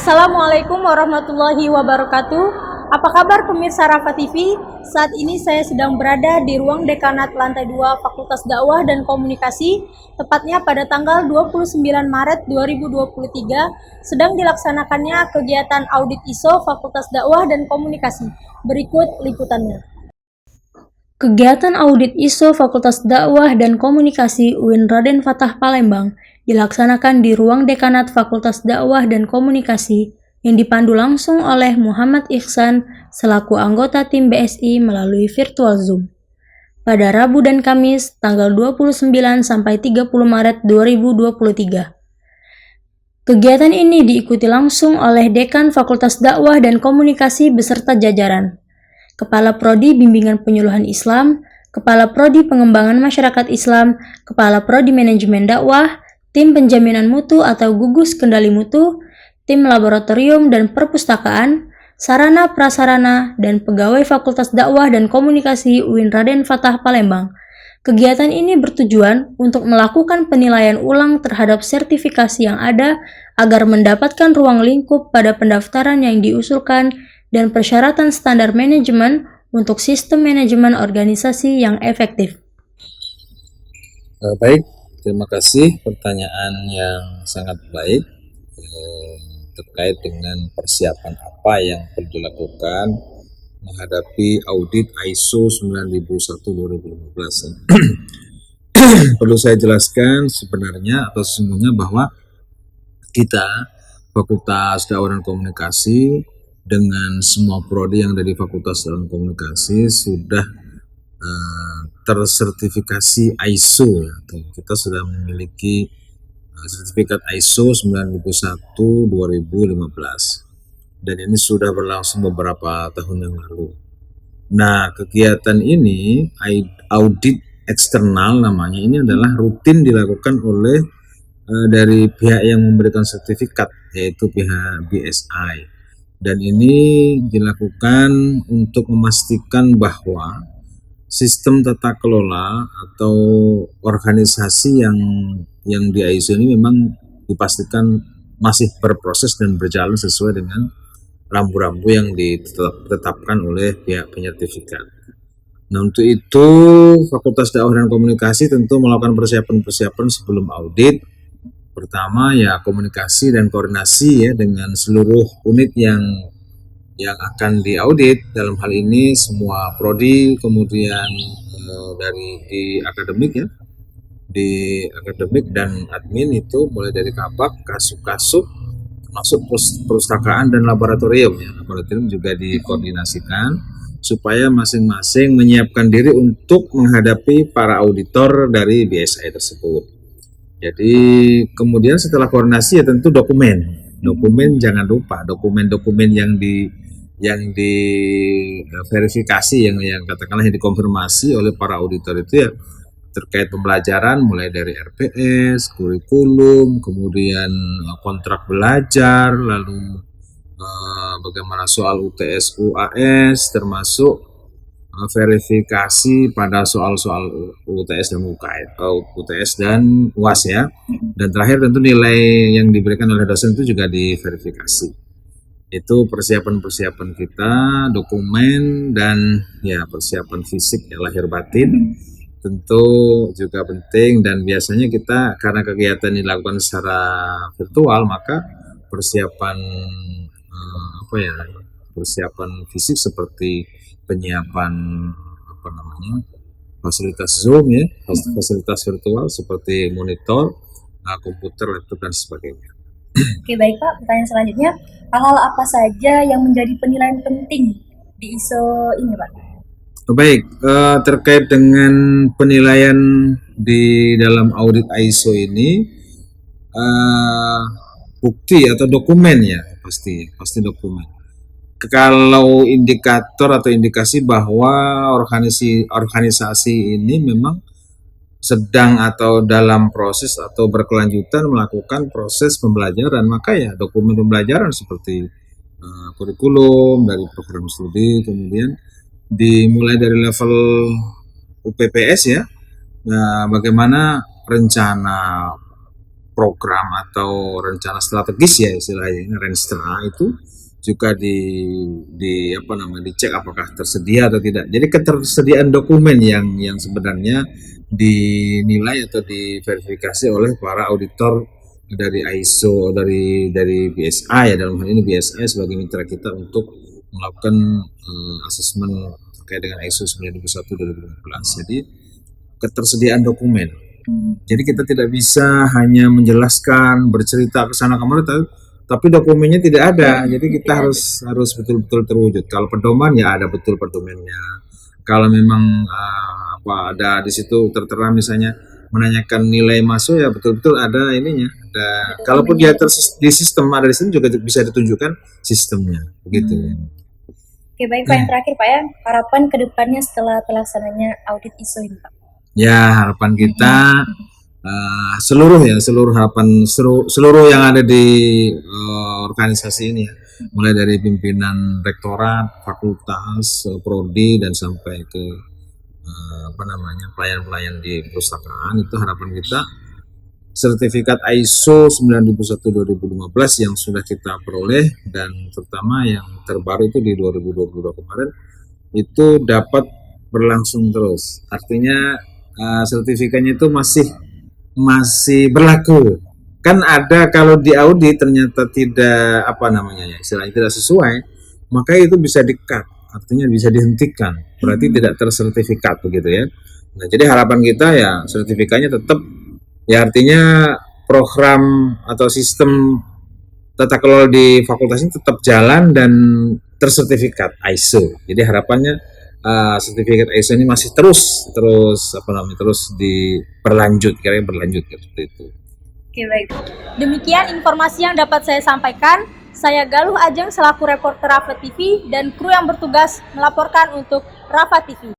Assalamualaikum warahmatullahi wabarakatuh. Apa kabar pemirsa Rafa TV? Saat ini saya sedang berada di ruang dekanat lantai 2 Fakultas Dakwah dan Komunikasi, tepatnya pada tanggal 29 Maret 2023, sedang dilaksanakannya kegiatan audit ISO Fakultas Dakwah dan Komunikasi. Berikut liputannya. Kegiatan audit ISO Fakultas Dakwah dan Komunikasi UIN Raden Fatah Palembang dilaksanakan di ruang dekanat Fakultas Dakwah dan Komunikasi yang dipandu langsung oleh Muhammad Ihsan selaku anggota tim BSI melalui virtual Zoom. Pada Rabu dan Kamis tanggal 29 sampai 30 Maret 2023. Kegiatan ini diikuti langsung oleh Dekan Fakultas Dakwah dan Komunikasi beserta jajaran, Kepala Prodi Bimbingan Penyuluhan Islam, Kepala Prodi Pengembangan Masyarakat Islam, Kepala Prodi Manajemen Dakwah, tim penjaminan mutu atau gugus kendali mutu, tim laboratorium dan perpustakaan, sarana prasarana, dan pegawai Fakultas Dakwah dan Komunikasi UIN Raden Fatah Palembang. Kegiatan ini bertujuan untuk melakukan penilaian ulang terhadap sertifikasi yang ada agar mendapatkan ruang lingkup pada pendaftaran yang diusulkan dan persyaratan standar manajemen untuk sistem manajemen organisasi yang efektif. Baik, terima kasih pertanyaan yang sangat baik terkait dengan persiapan apa yang perlu dilakukan menghadapi audit ISO 9001-2015. Perlu saya jelaskan sebenarnya atau sesungguhnya bahwa kita Fakultas Dakwah dan Komunikasi dengan semua prodi yang ada di Fakultas Dakwah dan Komunikasi sudah tersertifikasi ISO ya. Kita sudah memiliki sertifikat ISO 9001-2015 dan ini sudah berlangsung beberapa tahun yang lalu. Nah, kegiatan ini audit eksternal namanya, ini adalah rutin dilakukan oleh dari pihak yang memberikan sertifikat, yaitu pihak BSI, dan ini dilakukan untuk memastikan bahwa sistem tata kelola atau organisasi yang di ISO ini memang dipastikan masih berproses dan berjalan sesuai dengan rambu-rambu yang ditetapkan oleh pihak penyertifikat. Nah, untuk itu Fakultas Dakwah dan Komunikasi tentu melakukan persiapan-persiapan sebelum audit. Pertama ya komunikasi dan koordinasi ya dengan seluruh unit yang akan diaudit, dalam hal ini semua prodi, kemudian di akademik ya, di akademik dan admin itu mulai dari kabak, kasub, termasuk perpustakaan dan laboratorium ya. Laboratorium juga dikoordinasikan supaya masing-masing menyiapkan diri untuk menghadapi para auditor dari BSI tersebut. Jadi kemudian setelah koordinasi ya tentu dokumen jangan lupa, dokumen yang diverifikasi yang katakanlah yang dikonfirmasi oleh para auditor itu ya terkait pembelajaran mulai dari RPS, kurikulum, kemudian kontrak belajar, lalu bagaimana soal UTS UAS, termasuk verifikasi pada soal-soal UTS dan UTS dan UAS ya. Dan terakhir tentu nilai yang diberikan oleh dosen itu juga diverifikasi. Itu persiapan-persiapan kita, dokumen dan ya persiapan fisik ya, lahir batin tentu juga penting, dan biasanya kita karena kegiatan dilakukan secara virtual maka persiapan persiapan fisik seperti penyiapan fasilitas Zoom ya, fasilitas virtual seperti monitor, komputer, laptop dan sebagainya. Oke, baik Pak. Pertanyaan selanjutnya, hal-hal apa saja yang menjadi penilaian penting di ISO ini Pak? Baik, terkait dengan penilaian di dalam audit ISO ini, bukti atau dokumen ya, pasti dokumen. Kalau indikator atau indikasi bahwa organisasi ini memang sedang atau dalam proses atau berkelanjutan melakukan proses pembelajaran, maka ya dokumen pembelajaran seperti kurikulum dari program studi, kemudian dimulai dari level UPPS ya, nah, bagaimana rencana program atau rencana strategis ya istilahnya Renstra itu juga dicek apakah tersedia atau tidak. Jadi ketersediaan dokumen yang sebenarnya dinilai atau diverifikasi oleh para auditor dari ISO dari BSI ya, dalam hal ini BSI sebagai mitra kita untuk melakukan asesmen terkait dengan ISO 9001/2015. Jadi ketersediaan dokumen. Jadi kita tidak bisa hanya menjelaskan, bercerita ke sana kemari, tapi dokumennya tidak ada. Jadi kita harus betul-betul terwujud. Kalau pedoman ya ada betul pedomannya. Kalau memang ada di situ tertera misalnya menanyakan nilai masuk ya betul-betul ada ininya. Kalaupun dia di sistem ada di sini juga bisa ditunjukkan sistemnya, begitu. Oke, baik Pak, yang terakhir Pak ya, harapan kedepannya setelah pelaksananya audit ISO ini Pak. Ya, harapan kita seluruh yang ada di organisasi ini ya, mulai dari pimpinan rektorat, fakultas, prodi dan sampai ke pelayan-pelayan di perpustakaan, itu harapan kita sertifikat ISO 9001/2015 yang sudah kita peroleh dan terutama yang terbaru itu di 2022 kemarin itu dapat berlangsung terus. Artinya sertifikatnya itu masih berlaku. Kan ada kalau di audit ternyata tidak istilahnya tidak sesuai, maka itu bisa di-cut, artinya bisa dihentikan. Berarti tidak tersertifikat begitu ya. Nah, jadi harapan kita ya sertifikatnya tetap ya, artinya program atau sistem tata kelola di fakultas ini tetap jalan dan tersertifikat ISO. Jadi harapannya sertifikat ISO ini masih terus berlanjut seperti itu. Oke, baik. Demikian informasi yang dapat saya sampaikan. Saya Galuh Ajeng selaku reporter Rafa TV dan kru yang bertugas melaporkan untuk Rafa TV.